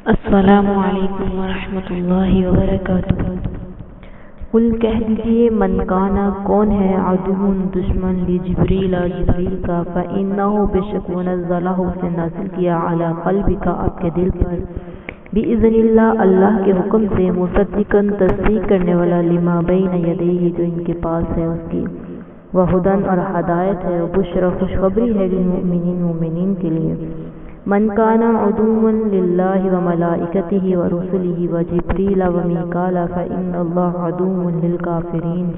السلام علیکم ورحمۃ اللہ وبرکاتہ۔ قل کہہ دیجئے من کانا کون ہے عدو دشمن لجبریل جبریل کا فإنہ بے شک وہ نزلہ سے نازل کیا علی قلبک آپ کے دل پر بإذن اللہ اللہ کے حکم سے مصدقا تصدیق کرنے والا لما بین یدیہ جو ان کے پاس ہے اس کی وہدن اور ہدایت ہے وبشرا خوشخبری ہے للمؤمنین مومنین کے لیے۔ من کان عدوا للہ وملائکتہ ورسلہ وجبریل ومیکال فإن اللہ عدو للکافرین۔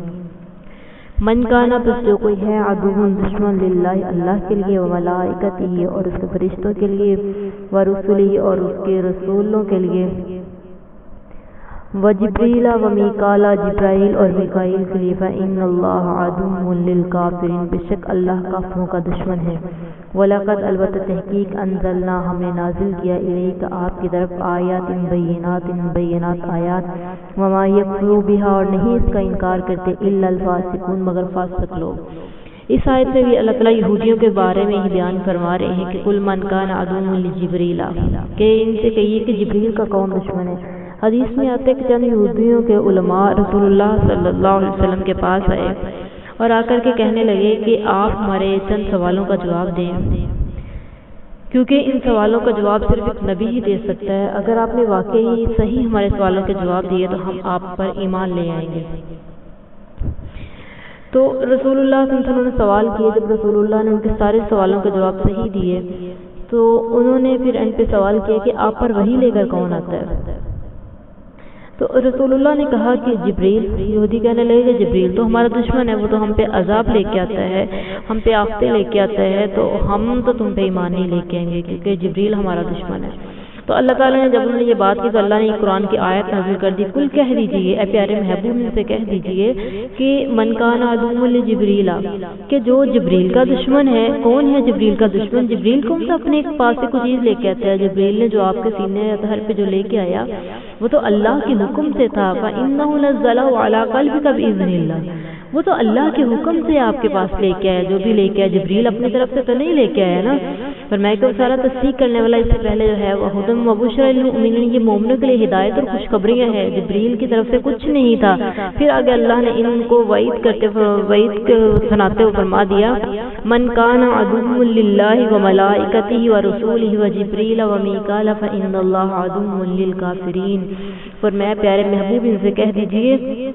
من کانا پس جو کوئی ہے عدو دشمن للہ اللہ کے لیے وملائکتہ اور اس کے فرشتوں کے لیے ورسلہ اور اس کے رسولوں کے لیے وجبریل ومیکال جبرائیل اور میکائیل کے لیے فإن اللہ عدو للکافرین بے شک اللہ کافروں کا دشمن ہے۔ وَلَقَدْ البتہ تحقیق انزلنا ہم نے نازل کیا الیک آپ کی طرف آیات بینات آیات وما یکفر بها اور نہیں اس کا انکار کرتے الا الفاسقون مگر فاسق لوگ۔ اس آیت میں بھی اللہ تعالیٰ یہودیوں کے بارے میں ہی بیان فرما رہے ہیں کہ قل من کان عدوا لجبریل کہ ان سے کہیے کہ جبریل کا کون دشمن ہے۔ حدیث میں آتے کہ چند یہودیوں کے علماء رسول اللہ صلی اللہ علیہ وسلم کے پاس آئے اور آ کر کے کہنے لگے کہ آپ ہمارے چند سوالوں کا جواب دیں، کیونکہ ان سوالوں کا جواب صرف ایک نبی ہی دے سکتا ہے۔ اگر آپ نے واقعی صحیح ہمارے سوالوں کے جواب دیے تو ہم آپ پر ایمان لے آئیں گے۔ تو رسول اللہ صلی اللہ علیہ وسلم نے سوال کیے، جب رسول اللہ نے ان کے سارے سوالوں کے جواب صحیح دیے تو انہوں نے پھر ان پہ سوال کیا کہ آپ پر وحی لے کر کون آتا ہے؟ تو رسول اللہ نے کہا کہ جبریل۔ یہودی کہنے لگے کہ جبریل تو ہمارا دشمن ہے، وہ تو ہم پہ عذاب لے کے آتا ہے، ہم پہ آفتے لے کے آتا ہے، تو ہم تو تم پہ ایمان نہیں لے کے آئیں گے کیونکہ جبریل ہمارا دشمن ہے۔ تو اللہ تعالیٰ نے جب انہوں نے یہ بات کی تو اللہ نے یہ قرآن کی آیت نازل کر دی، کل کہہ دیجئے اے پیارے محبوب ان سے کہہ دیجئے کہ من کان عدو لجبریل کہ جو جبریل کا دشمن ہے۔ کون ہے جبریل کا دشمن؟ جبریل کون سا اپنے پاس سے کوئی چیز لے کے آتا ہے؟ جبریل نے جو آپ کے سینے اطہر پہ جو لے کے آیا وہ تو اللہ کے حکم سے تھا، فإنہ نزلہ علی قلبک بإذن اللہ، وہ تو اللہ کے حکم سے آپ کے پاس لے کے آیا، جو بھی لے کے آیا جبریل اپنی طرف سے تو نہیں لے کے آیا نا۔ فرمایا کہ وہ سارا تصدیق کرنے والا اس سے پہلے جو ہے وہ ہدی وبشرا للمؤمنین، یہ مومنوں کے لیے ہدایت اور خوشخبریاں ہیں، جبریل کی طرف سے کچھ نہیں تھا۔ پھر آگے اللہ نے ان کو وعید سناتے ہوئے فرما دیا من کان عدو للہ وملائکتہ ورسولہ وجبریل ومیکال فإن اللہ عدو للکافرین۔ فرمایا پیارے محبوب ان سے کہہ دیجئے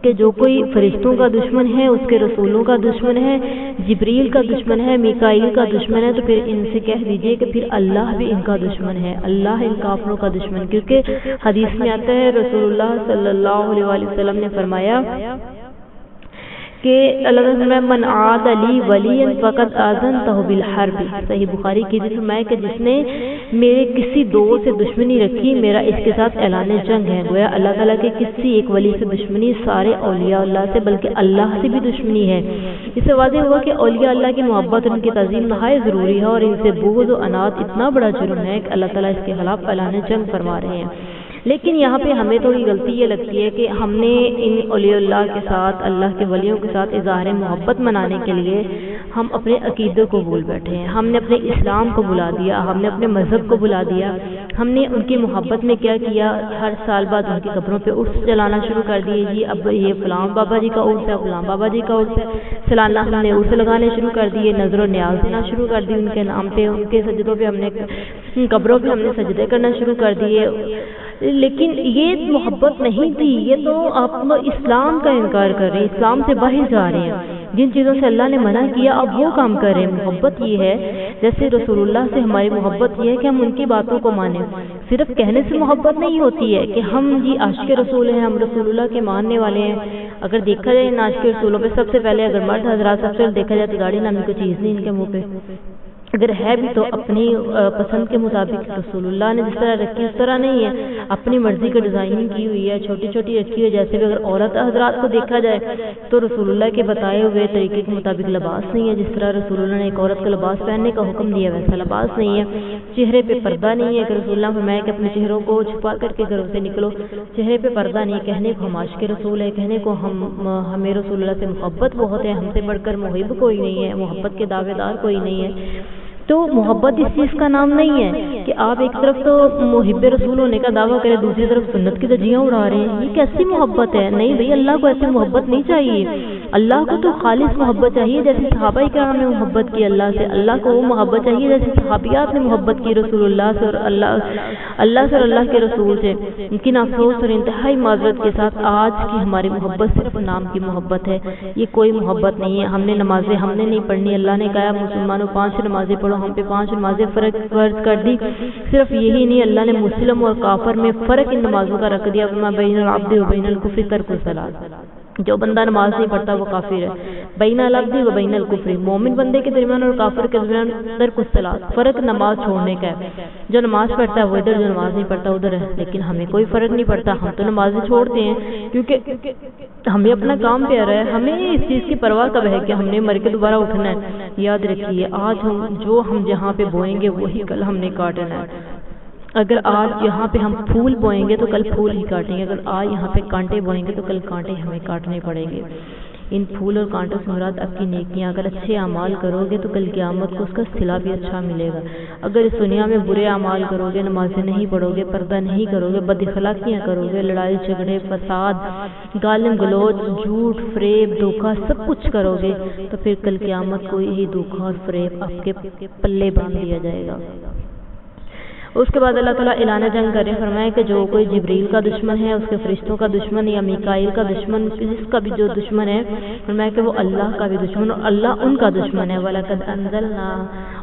کہ جو کوئی فرشتوں کا دشمن ہے، اس کے رسولوں کا دشمن ہے، جبریل کا دشمن ہے، میکائیل کا دشمن ہے، تو پھر ان سے کہہ دیجئے کہ پھر اللہ بھی ان کا دشمن ہے، اللہ ان کافروں کا دشمن۔ کیونکہ حدیث میں آتا ہے رسول اللہ صلی اللہ علیہ وسلم نے فرمایا کہ اللہ تعالیٰ من عاد لی ولی فقد آذنتہ بالحرب، صحیح بخاری کی حدیث میں کہ جس نے میرے کسی دوست سے دشمنی رکھی میرا اس کے ساتھ اعلان جنگ ہے۔ گویا اللہ تعالیٰ کے کسی ایک ولی سے دشمنی سارے اولیاء اللہ سے بلکہ اللہ سے بھی دشمنی ہے۔ اس سے واضح ہوا کہ اولیاء اللہ کی محبت اور ان کی تعظیم نہایت ضروری ہے، اور ان سے بغض و عناد اتنا بڑا جرم ہے کہ اللہ تعالیٰ اس کے خلاف اعلان جنگ فرما رہے ہیں۔ لیکن یہاں پہ ہمیں تھوڑی غلطی یہ لگتی ہے کہ ہم نے ان اولیاء اللہ کے ساتھ، اللہ کے ولیوں کے ساتھ اظہار محبت منانے کے لیے ہم اپنے عقیدے کو بھول بیٹھے ہیں، ہم نے اپنے اسلام کو بلا دیا، ہم نے اپنے مذہب کو بلا دیا، ہم نے ان کی محبت میں کیا کیا، ہر سال بعد ان کی قبروں پہ عرس چلانا شروع کر دیے، جی اب یہ فلاں بابا جی کا عرس ہے، فلاں بابا جی کا عرس ہے، سالانہ ہم نے عرس لگانے شروع کر دیے، نظر و نیاز دینا شروع کر دی ان کے نام پہ، ان کے سجدوں پہ ہم نے قبروں پہ ہم نے سجدے کرنا شروع کر دیے۔ لیکن یہ محبت نہیں تھی، یہ تو آپ اسلام کا انکار کر رہے ہیں، اسلام سے باہر جا رہے ہیں، جن چیزوں سے اللہ نے منع کیا اب وہ کام کر رہے ہیں۔ محبت یہ ہے جیسے رسول اللہ سے ہماری محبت یہ ہے کہ ہم ان کی باتوں کو مانیں، صرف کہنے سے محبت نہیں ہوتی ہے کہ ہم جی عاشق رسول ہیں، ہم رسول اللہ کے ماننے والے ہیں۔ اگر دیکھا جائے ان عاشق رسولوں پہ سب سے پہلے اگر مرد حضرات سب سے دیکھا جائے تو داڑھی نامی کوئی چیز نہیں ان کے منہ پہ، اگر ہے بھی تو اپنی پسند کے مطابق، رسول اللہ نے جس طرح رکھی اس طرح نہیں ہے، اپنی مرضی کا ڈیزائننگ کی ہوئی ہے، چھوٹی چھوٹی رکھی ہوئی ہے۔ جیسے بھی اگر عورت حضرات کو دیکھا جائے تو رسول اللہ کے بتائے ہوئے طریقے کے مطابق لباس نہیں ہے، جس طرح رسول اللہ نے ایک عورت کو لباس پہننے کا حکم دیا ویسا لباس نہیں ہے۔ چہرے پہ پردہ نہیں ہے کہ رسول اللہ فرمایا کہ اپنے چہروں کو چھپا کر کے گھروں سے نکلو، چہرے پہ پردہ نہیں، کہنے کو ہم عاشق رسول ہے، کہنے کو ہمیں رسول اللہ سے محبت بہت ہے، ہم سے بڑھ کر محب کوئی نہیں ہے، محبت کے دعوے دار کوئی نہیں ہے۔ تو محبت اس چیز کا نام نہیں ہے کہ آپ ایک طرف تو محب رسول ہونے کا دعویٰ کریں، دوسری طرف سنت کی دھجیاں اڑا رہے ہیں. یہ کیسی محبت ہے؟ نہیں بھائی، اللہ کو ایسی محبت نہیں چاہیے. اللہ کو تو خالص محبت چاہیے، جیسے صحابہ کرام نے محبت کی اللہ سے. اللہ کو وہ محبت چاہیے جیسے صحابیات نے محبت کی رسول اللہ سے اور اللہ سے اور اللہ کے رسول سے. لیکن افسوس اور انتہائی معذرت کے ساتھ آج کی ہماری محبت صرف نام کی محبت ہے. یہ کوئی محبت نہیں ہے. ہم نے نمازیں ہم نے نہیں پڑھنی. اللہ نے کہا مسلمانوں 5 نمازیں پڑھو، ہم پہ 5 نمازیں فرض کر دی. صرف یہی نہیں، اللہ نے مسلم اور کافر میں فرق ان نمازوں کا رکھ دیا. بین العبد و بین الکفر ترک الصلاۃ. جو بندہ نماز نہیں پڑھتا وہ کافر ہے. بین العبد و بین الکفر، مومن بندے کے درمیان اور کافر کے درمیان ترک الصلاۃ، فرق نماز چھوڑنے کا ہے. جو نماز پڑھتا ہے وہ ادھر، جو نماز نہیں پڑھتا ادھر ہے. لیکن ہمیں کوئی فرق نہیں پڑتا، ہم تو نمازیں چھوڑتے ہیں کیونکہ ہمیں اپنا کام پیارا ہے. ہمیں اس چیز کی پرواہ کب ہے کہ ہم نے مر کے دوبارہ اٹھنا ہے. یاد رکھیے، آج ہم جہاں پہ بوئیں گے وہی کل ہم نے کاٹنا ہے. اگر آج یہاں پہ ہم پھول بوئیں گے تو کل پھول ہی کاٹیں گے. اگر آج یہاں پہ کانٹے بوئیں گے تو کل کانٹے ہمیں کاٹنے پڑیں گے. ان پھول اور کانٹوں سے مراد آپ کی نیکیاں. اگر اچھے اعمال کرو گے تو کل قیامت کو اس کا صلہ بھی اچھا ملے گا. اگر اس دنیا میں برے اعمال کرو گے، نمازیں نہیں پڑھو گے، پردہ نہیں کرو گے، بد اخلاقیاں کرو گے، لڑائی جھگڑے، فساد، گالم گلوچ، جھوٹ، فریب، دھوکہ سب کچھ کرو گے تو پھر کل قیامت کو یہی دھوکہ اور فریب آپ کے پلے باندھ دیا جائے گا. اس کے بعد اللہ تعالیٰ اعلان جنگ کرے، فرمائے کہ جو کوئی جبریل کا دشمن ہے، اس کے فرشتوں کا دشمن یا میکائیل کا دشمن، جس کا بھی جو دشمن ہے، فرمائے کہ وہ اللہ کا بھی دشمن اور اللہ ان کا دشمن ہے. وَلَقَدْ أَنزَلْنَا،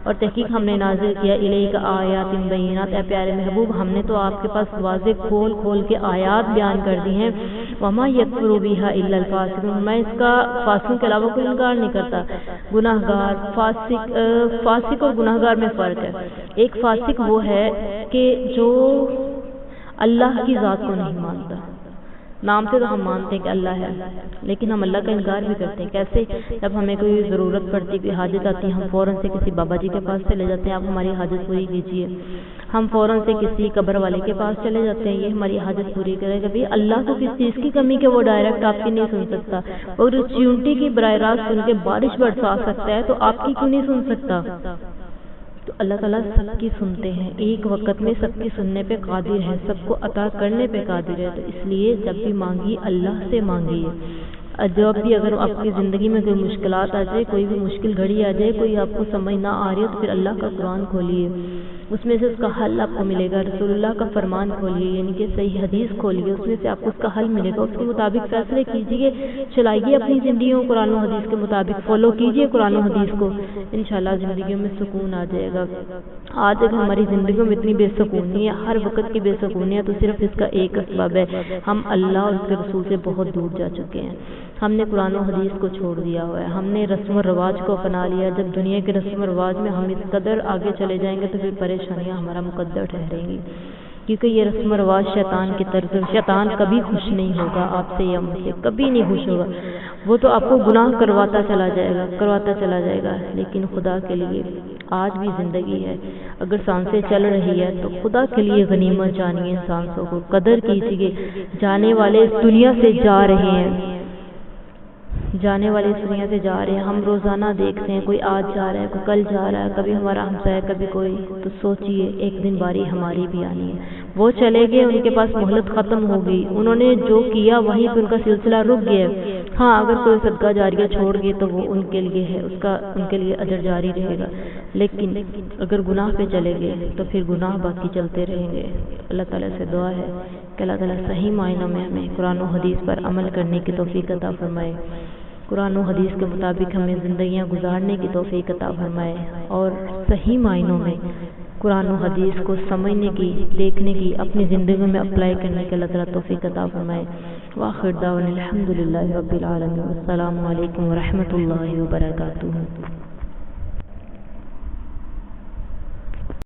اور تحقیق ہم نے نازل کیا، الیک آیات بینات، اے پیارے محبوب ہم نے تو آپ کے پاس واضح کھول کے آیات بیان کر دی ہیں. وَمَا يَكْفُرُ بِهَا إِلَّا الْفَاسِقُونَ، میں اس کا فاسقوں کے علاوہ کوئی انکار نہیں کرتا. گناہ گار، فاسق اور گناہ گار میں فرق ہے. ایک فاسق وہ ہے کہ جو اللہ کی ذات کو نہیں مانتا. نام سے تو ہم مانتے ہیں کہ اللہ ہے، لیکن ہم اللہ کا انکار بھی کرتے ہیں. کیسے؟ جب ہمیں کوئی ضرورت پڑتی، کوئی حاجت آتی ہے، ہم فوراً سے کسی بابا جی کے پاس چلے جاتے ہیں، آپ ہماری حاجت پوری کیجیے. ہم فوراً سے کسی قبر والے کے پاس چلے جاتے ہیں، یہ ہماری حاجت پوری کرے گا. بھئی اللہ کو کس چیز کی کمی کہ وہ ڈائریکٹ آپ کی نہیں سن سکتا؟ اور چیونٹی کی براہ راست سن کے بارش برسا سکتا ہے تو آپ کی کیوں نہیں سن سکتا؟ تو اللہ تعالیٰ سب کی سنتے ہیں، ایک وقت میں سب کی سننے پہ قادر ہے، سب کو عطا کرنے پہ قادر ہے. تو اس لیے جب بھی مانگی اللہ سے مانگیے. جب بھی اگر آپ کی زندگی میں کوئی مشکلات آ جائے، کوئی بھی مشکل گھڑی آ جائے، کوئی آپ کو سمجھ نہ آ رہی ہے، تو پھر اللہ کا قرآن کھولیے، اس میں سے اس کا حل آپ کو ملے گا. رسول اللہ کا فرمان کھولیے، یعنی کہ صحیح حدیث کھولیے، اس میں سے آپ کو اس کا حل ملے گا. اس کے مطابق فیصلے کیجیے، چلائیے اپنی زندگیوں کو قرآن و حدیث کے مطابق، فالو کیجیے قرآن و حدیث کو. انشاءاللہ زندگیوں میں سکون آ جائے گا. آج اگر ہماری زندگیوں میں اتنی بے سکونی ہے، ہر وقت کی بے سکونی ہے، تو صرف اس کا ایک اسباب ہے، ہم اللہ اور اس کے رسول سے بہت دور جا چکے ہیں. ہم نے قرآن و حدیث کو چھوڑ دیا ہوا ہے، ہم نے رسم و رواج کو اپنا لیا. جب دنیا کے رسم و رواج میں ہم اس قدر آگے چلے جائیں گے تو پھر پریشانیاں ہمارا مقدر ٹھہریں گی. کیونکہ یہ رسم و رواج شیطان کی طرف، شیطان کبھی خوش نہیں ہوگا آپ سے یا مجھ سے، کبھی نہیں خوش ہوگا. وہ تو آپ کو گناہ کرواتا چلا جائے گا. لیکن خدا کے لیے آج بھی زندگی ہے، اگر سانسیں چل رہی ہے تو خدا کے لیے غنیمت جانیے، سانسوں کو قدر کیجیے. جانے والے اس دنیا سے جا رہے ہیں، ہم روزانہ دیکھتے ہیں کوئی آج جا رہا ہے، کوئی کل جا رہا ہے، کبھی ہمارا ہمسایہ، کبھی کوئی. تو سوچئے ایک دن باری ہماری بھی آنی ہے. وہ چلے گئے، ان کے پاس مہلت ختم ہو گئی، انہوں نے جو کیا وہیں پہ ان کا سلسلہ رک گیا. ہاں اگر کوئی صدقہ جاریہ چھوڑ گئے تو وہ ان کے لیے ہے، ان کے لیے اجر جاری رہے گا. لیکن اگر گناہ پہ چلے گئے تو پھر گناہ باقی چلتے رہیں گے. اللہ تعالیٰ سے دعا ہے کہ اللہ تعالیٰ صحیح معنوں میں ہمیں قرآن و حدیث پر عمل کرنے کی توفیق عطا فرمائے، قرآن و حدیث کے مطابق ہمیں زندگیاں گزارنے کی توفیق عطا فرمائے، اور صحیح معنوں میں قرآن و حدیث کو سمجھنے کی، دیکھنے کی، اپنی زندگی میں اپلائی کرنے کے اللہ تعالیٰ توفیق عطا فرمائے. وآخر دعوانا الحمدللہ رب العالمین. السلام علیکم ورحمۃ اللہ وبرکاتہ.